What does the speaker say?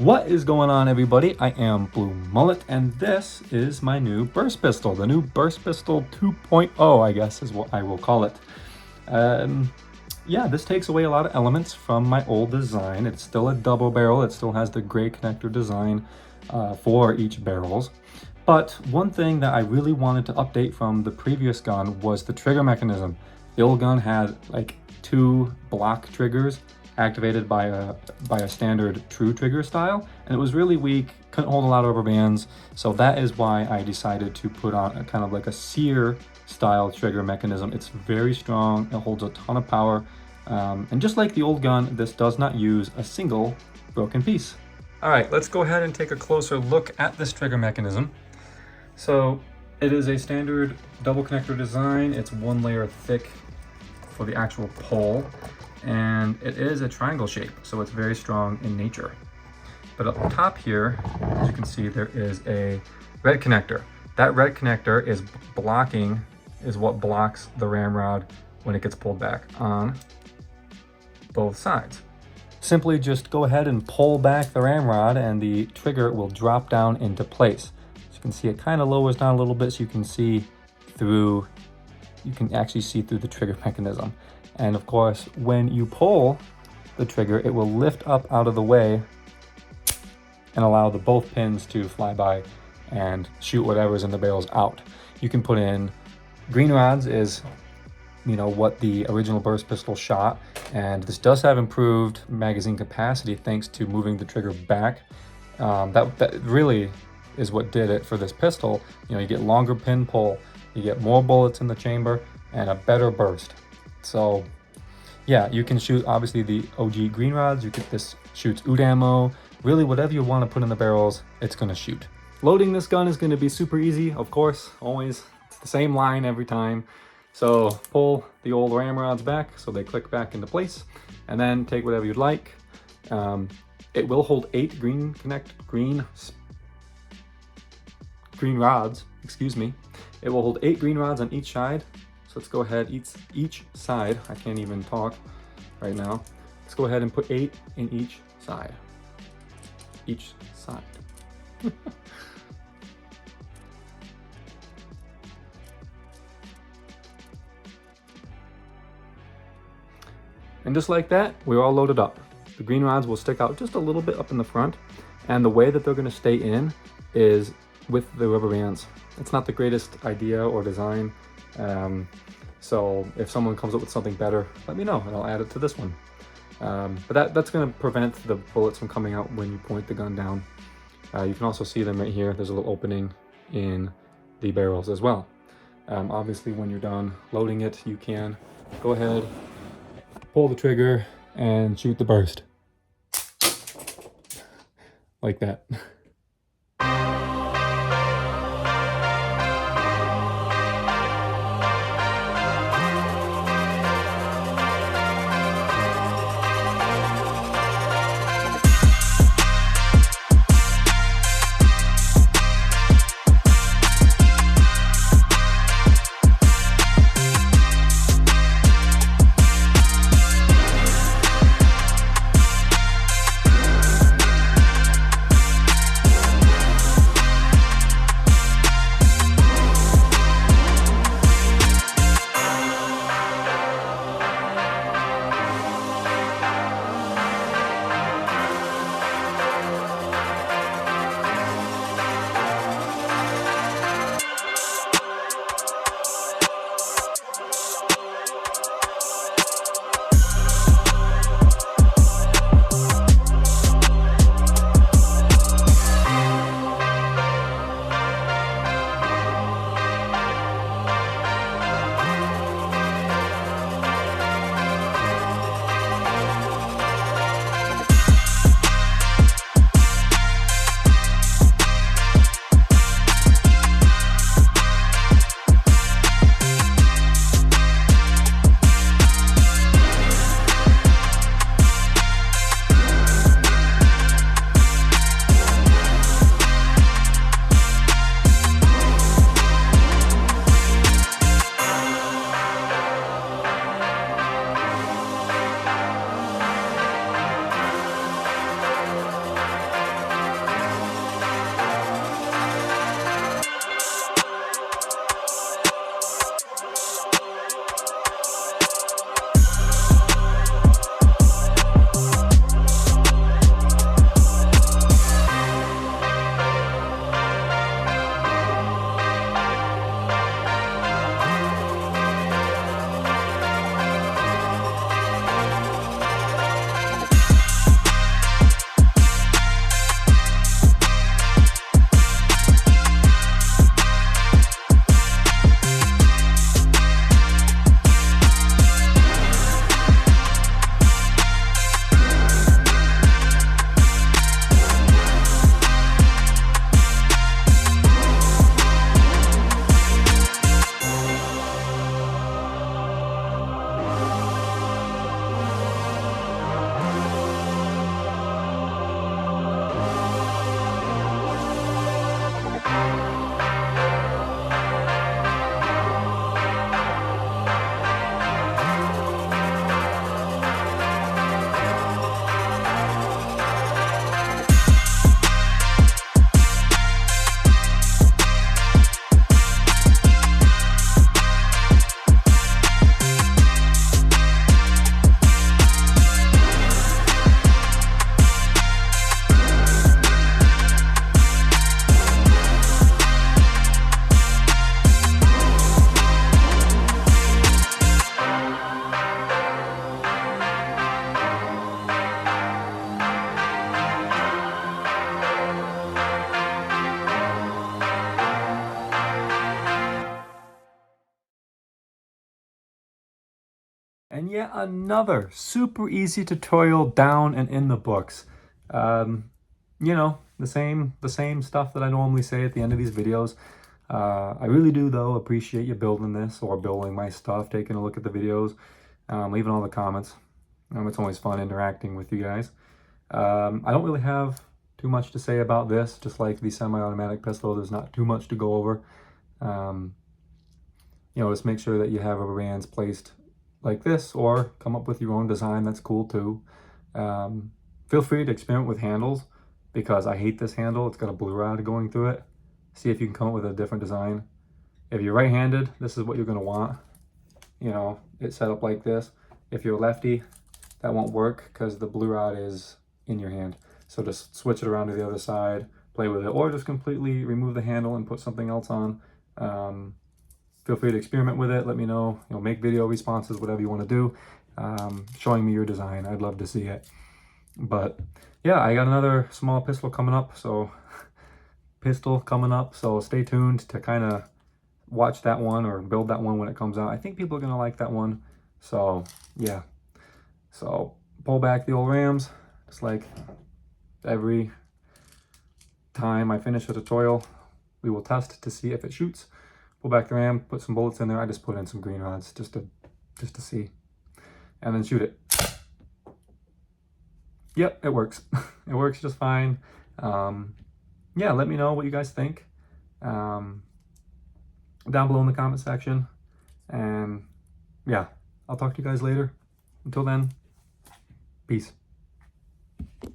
What is going on, everybody? I am Blue Mullet, and this is my new burst pistol, the new burst pistol 2.0, I guess is what I will call it. Yeah, this takes away a lot of elements from my old design. It's still a double barrel. It still has the gray connector design for each barrels. But one thing that I really wanted to update from the previous gun was the trigger mechanism. The old gun had like 2 block triggers activated by a standard true trigger style, and it was really weak, couldn't hold a lot of rubber bands. So that is why I decided to put on a kind of like a sear style trigger mechanism. It's very strong, it holds a ton of power, and just like the old gun, this does not use a single broken piece. All right, let's go ahead and take a closer look at this trigger mechanism. So it is a standard double connector design. It's 1 layer thick for the actual pole, and it is a triangle shape, so it's very strong in nature. But up top here, as you can see, there is a red connector. That red connector is what blocks the ramrod when it gets pulled back on both sides. Simply just go ahead and pull back the ramrod and the trigger will drop down into place. As you can see, it kind of lowers down a little bit so you can actually see through the trigger mechanism. And of course, when you pull the trigger, it will lift up out of the way and allow the both pins to fly by and shoot whatever's in the barrels out. You can put in green rods, is what the original burst pistol shot, and this does have improved magazine capacity thanks to moving the trigger back. That really is what did it for this pistol. You get longer pin pull, you get more bullets in the chamber, and a better burst. So yeah, you can shoot obviously the OG green rods. This shoots oud ammo, really whatever you want to put in the barrels, it's going to shoot. Loading this gun is going to be super easy, of course, always. It's the same line every time. So pull the old ramrods back so they click back into place, and then take whatever you'd like. It will hold 8 green rods, excuse me. It will hold 8 green rods on each side. So let's go ahead, each side, I can't even talk right now. Let's go ahead and put 8 in each side. Each side. And just like that, we're all loaded up. The green rods will stick out just a little bit up in the front, and the way that they're gonna stay in is with the rubber bands. It's not the greatest idea or design. So if someone comes up with something better, let me know and I'll add it to this one. But that's going to prevent the bullets from coming out when you point the gun down. You can also see them right here. There's a little opening in the barrels as well. Obviously, when you're done loading it, you can go ahead, pull the trigger, and shoot the burst. Like that. yet another super easy tutorial down and in the books. You know, the same stuff that I normally say at the end of these videos. I really do, though, appreciate you building this or building my stuff, taking a look at the videos, leaving all the comments. It's always fun interacting with you guys. I don't really have too much to say about this. Just like the semi-automatic pistol, there's not too much to go over. You know, just make sure that you have rubber bands placed like this, or come up with your own design. That's cool too. Feel free to experiment with handles, because I hate this handle. It's got a blue rod going through it. See if you can come up with a different design. If you're right-handed, this is what you're going to want. You know, it's set up like this. If you're lefty, that won't work because the blue rod is in your hand. So just switch it around to the other side, play with it, or just completely remove the handle and put something else on. Feel free to experiment with it. Let me know, you know, make video responses, whatever you want to do, showing me your design. I'd love to see it. But yeah, I got another small pistol coming up, so stay tuned to kind of watch that one or build that one when it comes out. I think people are gonna like that one. So yeah, so pull back the old rams, just like every time I finish a tutorial. We will test to see if it shoots. Pull back the ram, put some bullets in there. I just put in some green rods just to see, and then shoot it. Yep, it works. It works just fine. Yeah, let me know what you guys think down below in the comment section. And yeah, I'll talk to you guys later. Until then, peace.